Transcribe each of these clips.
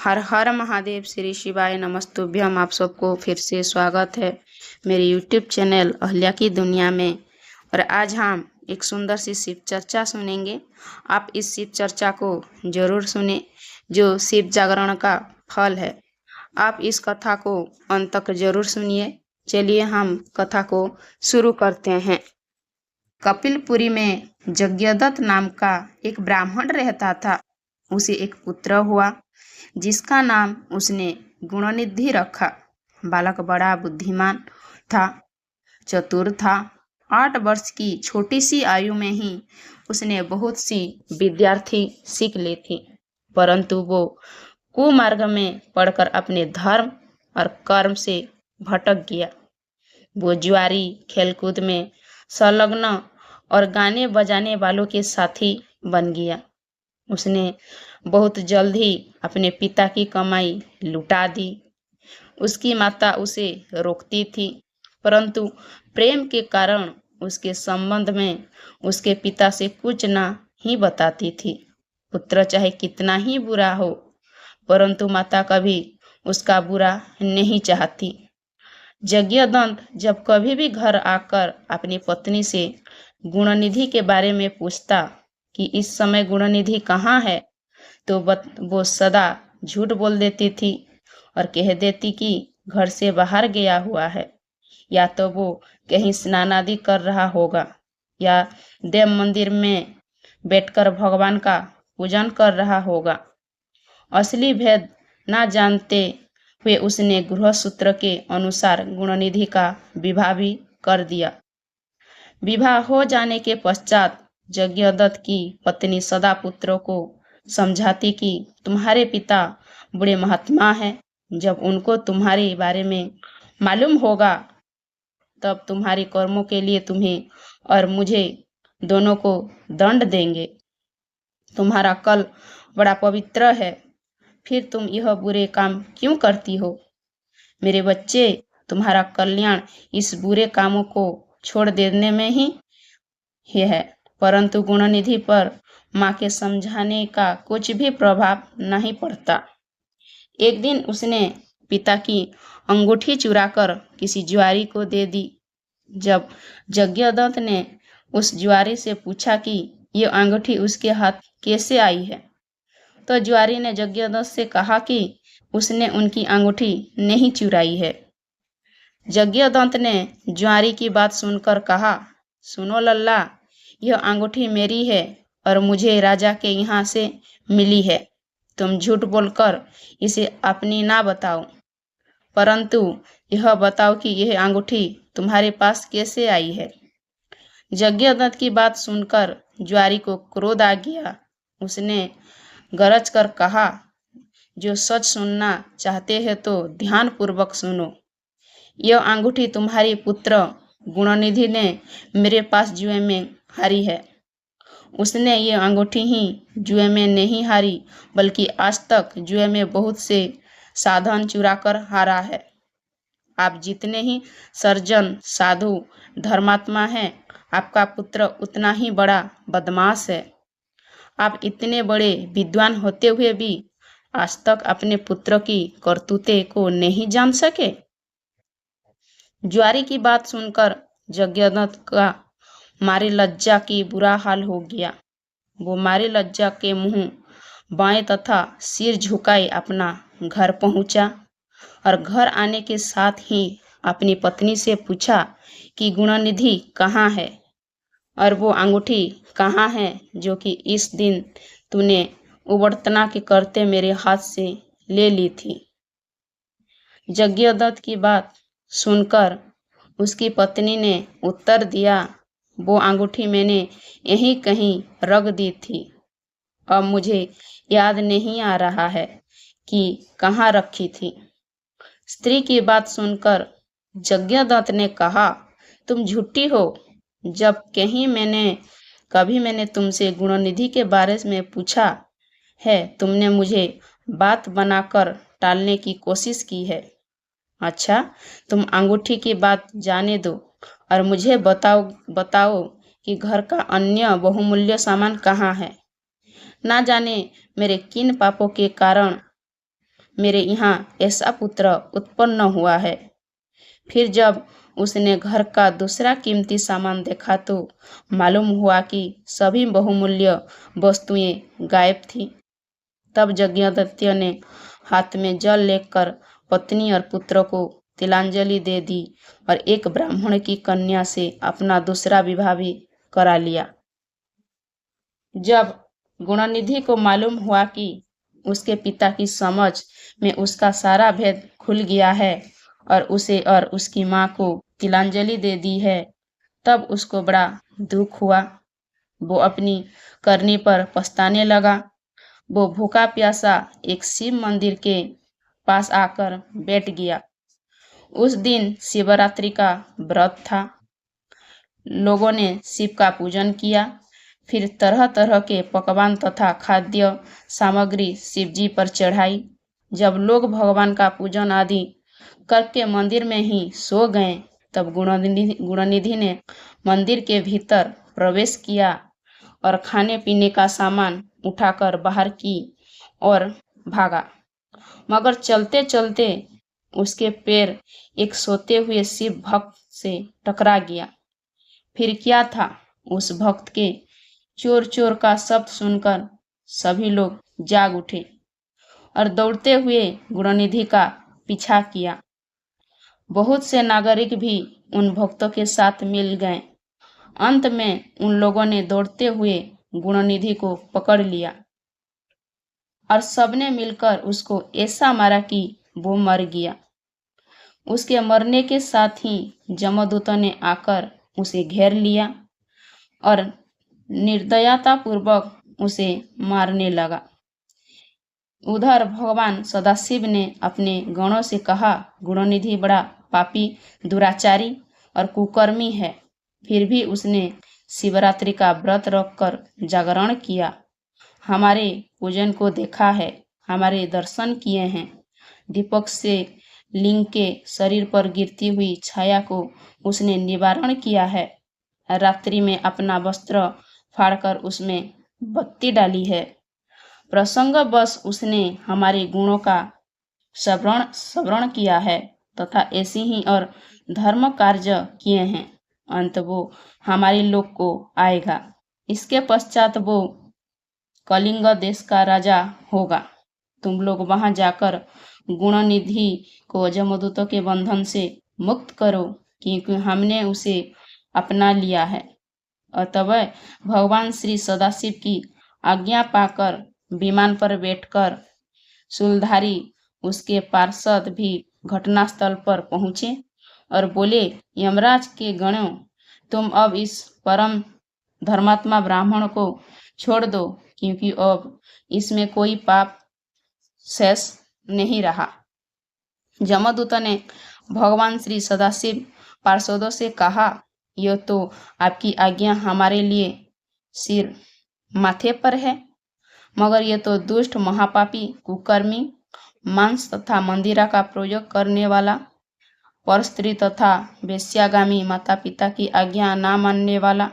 हर हर महादेव, श्री शिवाय नमस्तुभ्यम। आप सबको फिर से स्वागत है मेरे यूट्यूब चैनल अहल्या की दुनिया में। और आज हम एक सुंदर सी शिव चर्चा सुनेंगे। आप इस शिव चर्चा को जरूर सुने, जो शिव जागरण का फल है। आप इस कथा को अंत तक जरूर सुनिए। चलिए हम कथा को शुरू करते हैं। कपिलपुरी में यज्ञदत्त नाम का एक ब्राह्मण रहता था। उसे एक पुत्र हुआ, जिसका नाम उसने गुणनिधि रखा। बालक बड़ा बुद्धिमान था, चतुर था। 8 वर्ष की छोटी सी आयु में ही उसने बहुत सी विद्यार्थी सीख ली थी, परंतु वो कुमार्ग में पड़कर अपने धर्म और कर्म से भटक गया। वो जुआरी, खेलकूद में संलग्न और गाने बजाने वालों के साथी बन गया। उसने बहुत जल्द ही अपने पिता की कमाई लुटा दी। उसकी माता उसे रोकती थी, परंतु प्रेम के कारण उसके संबंध में उसके पिता से कुछ ना ही बताती थी। पुत्र चाहे कितना ही बुरा हो, परंतु माता कभी उसका बुरा नहीं चाहती। यज्ञदत्त जब कभी भी घर आकर अपनी पत्नी से गुणनिधि के बारे में पूछता कि इस समय गुणनिधि कहाँ है, तो वो सदा झूठ बोल देती थी और कह देती कि घर से बाहर गया हुआ है, या तो वो कहीं स्नान आदि कर रहा होगा, या देव मंदिर में बैठकर भगवान का पूजन कर रहा होगा। असली भेद ना जानते हुए उसने गृह सूत्र के अनुसार गुणनिधि का विवाह भी कर दिया। विवाह हो जाने के पश्चात यज्ञदत्त की पत्नी सदा पुत्रों को समझाती कि तुम्हारे पिता बड़े महात्मा हैं। जब उनको तुम्हारे बारे में मालूम होगा, तब तुम्हारे कर्मों के लिए तुम्हें और मुझे दोनों को दंड देंगे। तुम्हारा कल बड़ा पवित्र है, फिर तुम यह बुरे काम क्यों करती हो? मेरे बच्चे, तुम्हारा कल्याण इस बुरे कामों को छोड़ देने में ही है। परंतु गुणनिधि पर माँ के समझाने का कुछ भी प्रभाव नहीं पड़ता। एक दिन उसने पिता की अंगूठी चुराकर किसी जुआरी को दे दी। जब यज्ञदत्त ने उस जुआरी से पूछा कि ये अंगूठी उसके हाथ कैसे आई है, तो जुआरी ने यज्ञदत्त से कहा कि उसने उनकी अंगूठी नहीं चुराई है। यज्ञदत्त ने जुआरी की बात सुनकर कहा, सुनो लल्ला, यह अंगूठी मेरी है और मुझे राजा के यहाँ से मिली है। तुम झूठ बोलकर इसे अपनी ना बताओ, परंतु यह बताओ कि यह अंगूठी तुम्हारे पास कैसे आई है। यज्ञदत्त की बात सुनकर जुआरी को क्रोध आ गया। उसने गरज कर कहा, जो सच सुनना चाहते हैं तो ध्यान पूर्वक सुनो। यह अंगूठी तुम्हारी पुत्र गुणनिधि ने मेरे पास जुए में हारी है। उसने ये अंगूठी ही जुए में नहीं हारी, बल्कि आज तक जुए में बहुत से साधन चुराकर हारा है। आप जितने ही सर्जन, साधु, धर्मात्मा हैं, आपका पुत्र उतना ही बड़ा बदमाश है। आप इतने बड़े विद्वान होते हुए भी आज तक अपने पुत्र की करतूतें को नहीं जान सके। जुआरी की बात सुनकर यज्ञदत्त का मारे लज्जा की बुरा हाल हो गया। वो मारे लज्जा के मुंह बाएं तथा सिर झुकाए अपना घर पहुंचा और घर आने के साथ ही अपनी पत्नी से पूछा कि गुणनिधि कहाँ है और वो अंगूठी कहाँ है जो कि इस दिन तूने उबड़तना के करते मेरे हाथ से ले ली थी। यज्ञदत्त की बात सुनकर उसकी पत्नी ने उत्तर दिया, वो अंगूठी मैंने यहीं कहीं रख दी थी। अब मुझे याद नहीं आ रहा है कि कहाँ रखी थी। स्त्री की बात सुनकर यज्ञदत्त ने कहा, तुम झूठी हो। जब कभी मैंने तुमसे गुणनिधि के बारे में पूछा है, तुमने मुझे बात बनाकर टालने की कोशिश की है। अच्छा, तुम अंगूठी की बात जाने दो और मुझे बताओ कि घर का अन्य बहुमूल्य सामान कहाँ है। ना जाने मेरे किन पापों के कारण मेरे यहाँ ऐसा पुत्र उत्पन्न हुआ है। फिर जब उसने घर का दूसरा कीमती सामान देखा तो मालूम हुआ कि सभी बहुमूल्य वस्तुएं गायब थी। तब यज्ञदत्त ने हाथ में जल लेकर पत्नी और पुत्र को तिलांजलि दे दी और एक ब्राह्मण की कन्या से अपना दूसरा विवाह भी करा लिया। जब गुणनिधि को मालूम हुआ कि उसके पिता की समझ में उसका सारा भेद खुल गया है और उसे और उसकी माँ को तिलांजलि दे दी है, तब उसको बड़ा दुख हुआ। वो अपनी करनी पर पछताने लगा। वो भूखा प्यासा एक शिव मंदिर के पास आकर बैठ गया। उस दिन शिवरात्रि का व्रत था। लोगों ने शिव का पूजन किया। फिर तरह तरह के पकवान तथा खाद्य सामग्री शिवजी पर चढ़ाई। जब लोग भगवान का पूजन आदि करके मंदिर में ही सो गए, तब गुणनिधि ने मंदिर के भीतर प्रवेश किया और खाने पीने का सामान उठाकर बाहर की और भागा। मगर चलते चलते उसके पैर एक सोते हुए शिव भक्त से टकरा गया। फिर क्या था, उस भक्त के चोर चोर का शब्द सुनकर सभी लोग जाग उठे और दौड़ते हुए गुणनिधि का पीछा किया। बहुत से नागरिक भी उन भक्तों के साथ मिल गए। अंत में उन लोगों ने दौड़ते हुए गुणनिधि को पकड़ लिया और सबने मिलकर उसको ऐसा मारा कि वो मर गया। उसके मरने के साथ ही जमदूतों ने आकर उसे घेर लिया और निर्दयतापूर्वक उसे मारने लगा। उधर भगवान सदाशिव ने अपने गणों से कहा, गुणनिधि बड़ा पापी, दुराचारी और कुकर्मी है। फिर भी उसने शिवरात्रि का व्रत रखकर जागरण किया, हमारे पूजन को देखा है, हमारे दर्शन किए हैं। दीपक से लिंग के शरीर पर गिरती हुई छाया को उसने निवारण किया है। रात्रि में अपना वस्त्र फाड़कर उसमें बत्ती डाली है। प्रसंगवश उसने हमारे गुणों का श्रवण किया है तथा ऐसी ही और धर्म कार्य किए हैं। अंत वो हमारे लोक को आएगा। इसके पश्चात वो कलिंग देश का राजा होगा। तुम लोग वहां जाकर गुणनिधि को जमदूतों के बंधन से मुक्त करो, क्योंकि हमने उसे अपना लिया है। अतः भगवान श्री सदाशिव की आज्ञा पाकर विमान पर बैठकर शूलधारी उसके पार्षद भी घटनास्थल पर पहुंचे और बोले, यमराज के गणों, तुम अब इस परम धर्मात्मा ब्राह्मण को छोड़ दो, क्योंकि अब इसमें कोई पाप शेष नहीं रहा। जमदूत ने भगवान श्री सदाशिव पार्षदों से कहा, यह तो आपकी आज्ञा हमारे लिए सिर माथे पर है, मगर यह तो दुष्ट महापापी कुकर्मी, मांस तथा मंदिरा का प्रयोग करने वाला, पर स्त्री तथा वेश्यागामी, माता पिता की आज्ञा ना मानने वाला,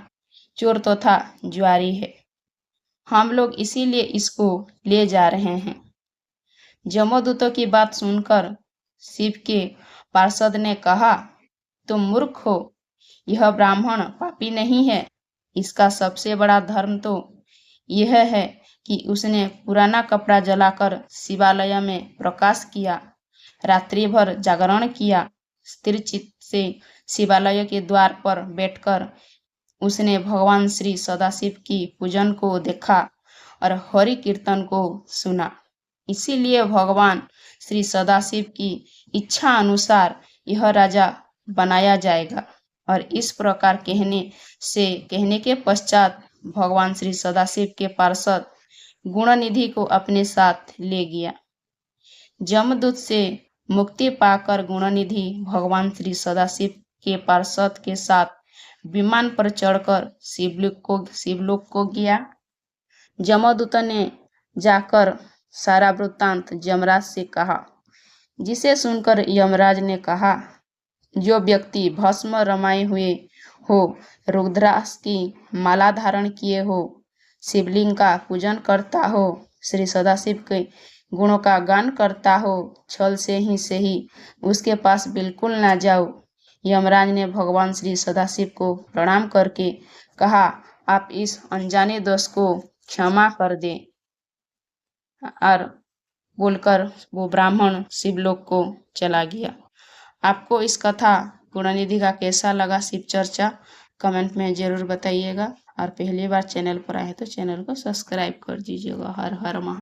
चोर तथा जुआरी है। हम लोग इसीलिए इसको ले जा रहे हैं। जमदूतों की बात सुनकर शिव के पार्षद ने कहा, तुम मूर्ख हो, यह ब्राह्मण पापी नहीं है। इसका सबसे बड़ा धर्म तो यह है कि उसने पुराना कपड़ा जलाकर शिवालय में प्रकाश किया, रात्रि भर जागरण किया, स्थिर चित्त से शिवालय के द्वार पर बैठकर उसने भगवान श्री सदाशिव की पूजन को देखा और हरि कीर्तन को सुना। इसीलिए भगवान श्री सदाशिव की इच्छा अनुसार यह राजा बनाया जाएगा। और इस प्रकार कहने के पश्चात भगवान श्री सदाशिव के पार्षद गुणनिधि को अपने साथ ले गया। जमदूत से मुक्ति पाकर गुणनिधि भगवान श्री सदाशिव के पार्षद के साथ विमान पर चढ़कर शिवलोक को गया। जमदूत ने जाकर सारा वृत्तांत यमराज से कहा, जिसे सुनकर यमराज ने कहा, जो व्यक्ति भस्म रमाए हुए हो, रुद्राक्ष की माला धारण किए हो, शिवलिंग का पूजन करता हो, श्री सदाशिव के गुणों का गान करता हो, छल से ही उसके पास बिल्कुल ना जाओ। यमराज ने भगवान श्री सदाशिव को प्रणाम करके कहा, आप इस अनजाने दोष को क्षमा कर दें। और बोलकर वो ब्राह्मण शिवलोक को चला गया। आपको इस कथा गुणनिधि का कैसा लगा शिव चर्चा कमेंट में जरूर बताइएगा। और पहली बार चैनल पर आए तो चैनल को सब्सक्राइब कर दीजिएगा। हर हर महादेव।